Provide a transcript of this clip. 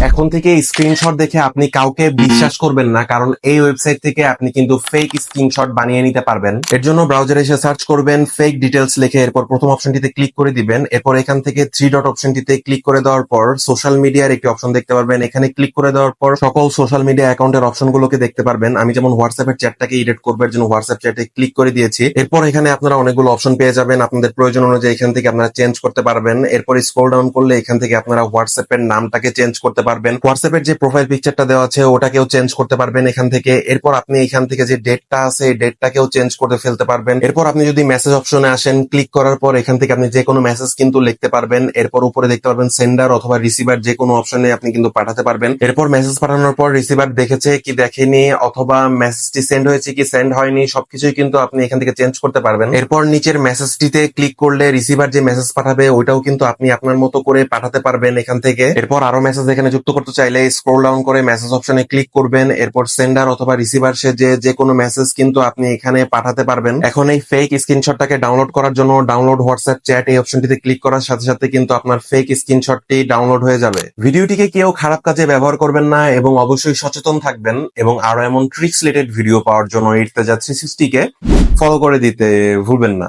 এখন থেকে স্ক্রিনশট দেখে আপনি কাউকে বিশ্বাস করবেন না, কারণ এই ওয়েবসাইট থেকে আপনি কিন্তু ফেক স্ক্রিনশট বানিয়ে নিতে পারবেন। এর জন্য ব্রাউজারে এসে সার্চ করবেন ফেক ডিটেলস লিখে, এরপর প্রথম অপশনটিতে ক্লিক করে দিবেন। এরপর এখান থেকে থ্রি ডট অপশনটিতে ক্লিক করে দেওয়ার পর সোশ্যাল মিডিয়ার একটি অপশন দেখতে পারবেন। এখানে ক্লিক করে দেওয়ার পর সকল সোশ্যাল মিডিয়া অ্যাকাউন্টের অপশনগুলোকে দেখতে পারবেন। আমি যেমন হোয়াটসঅ্যাপের চ্যাটটাকে এডিট করবো, এর জন্য হোয়াটসঅ্যাপ চ্যাটে ক্লিক করে দিয়েছি। এরপর এখানে আপনারা অনেকগুলো অপশন পেয়ে যাবেন, আপনাদের প্রয়োজন অনুযায়ী এখান থেকে আপনারা চেঞ্জ করতে পারবেন। এরপর স্ক্রল ডাউন করলে এখান থেকে আপনারা হোয়াটসঅ্যাপের নামটাকে চেঞ্জ করতে পারবেন, হোয়াটসঅ্যাপের যে প্রোফাইল পিকচারটা দেওয়া আছে ওটাকেও চেঞ্জ করতে পারবেন এখান থেকে। এরপর আপনি এখান থেকে যে ডেটটা আছে এই ডেটটাকেও চেঞ্জ করে ফেলতে পারবেন। এরপর আপনি যদি মেসেজ অপশনে আসেন, ক্লিক করার পর এখান থেকে আপনি যে কোনো মেসেজ কিন্তু লিখতে পারবেন। এরপর উপরে দেখতে পারবেন সেন্ডার অথবা রিসিভার, যে কোনো অপশনে আপনি কিন্তু পাঠাতে পারবেন। এরপর মেসেজ পাঠানোর পর রিসিভার দেখেছে কি দেখেনি, অথবা মেসেজটি সেন্ড হয়েছে কি সেন্ড হয়নি, সবকিছুই কিন্তু আপনি এখান থেকে চেঞ্জ করতে পারবেন। এরপর নিচের মেসেজটিতে ক্লিক করলে রিসিভার যে মেসেজ পাঠাবে ওইটাও কিন্তু আপনি আপনার মতো করে পাঠাতে পারবেন এখান থেকে। এরপর আরো মেসেজ এখানে যুক্ত করতে চাইলে স্ক্রল ডাউন করে মেসেজ অপশনে ক্লিক করবেন। এরপর সেন্ডার অথবা রিসিভার সে যে কোনো মেসেজ কিন্তু আপনি এখানে পাঠাতে পারবেন। এখন এই ফেক স্ক্রিনশটটাকে ডাউনলোড করার জন্য ডাউনলোড হোয়াটসঅ্যাপ চ্যাট এই অপশনটিতে ক্লিক করার সাথে সাথে কিন্তু আপনার ফেক স্ক্রিনশটটি ডাউনলোড হয়ে যাবে। ভিডিওটিকে কেউ খারাপ কাজে ব্যবহার করবেন না এবং অবশ্যই সচেতন থাকবেন, এবং আরো এমন ট্রিক্স রিলেটেড ভিডিও পাওয়ার জন্য ইর্তেজা 360 কে ফলো করে দিতে ভুলবেন না।